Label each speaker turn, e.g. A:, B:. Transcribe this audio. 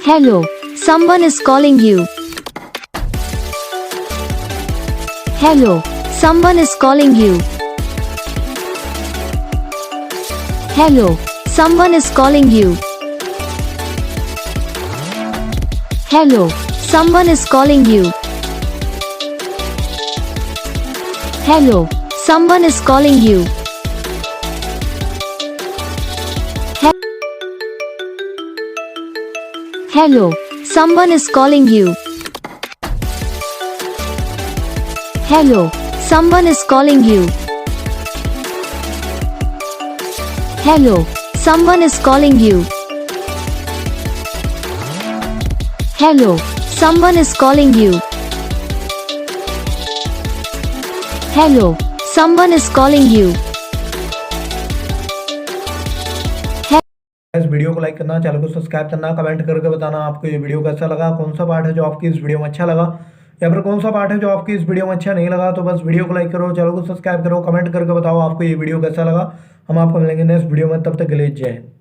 A: Hello, someone is calling you. Hello, someone is calling you. Hello, someone is calling you. Hello, someone is calling you. Hello, someone is calling you. Hello, someone is calling you. Hello, someone is calling you. Hello, someone is calling you. Hello, someone is calling you. Hello, someone is calling you.
B: इस video को like करना, channel को subscribe करना, comment करके बताना आपको ये video कैसा लगा, कौन सा पार्ट है जो आपकी इस वीडियो में अच्छा लगा या फिर कौन सा पार्ट है जो आपकी इस वीडियो में अच्छा नहीं लगा। तो बस वीडियो को लाइक करो, चैनल को सब्सक्राइब करो, कमेंट करके बताओ आपको ये वीडियो कैसा लगा। हम आपको मिलेंगे नेक्स्ट वीडियो में, तब तक के लिए जय हिंद।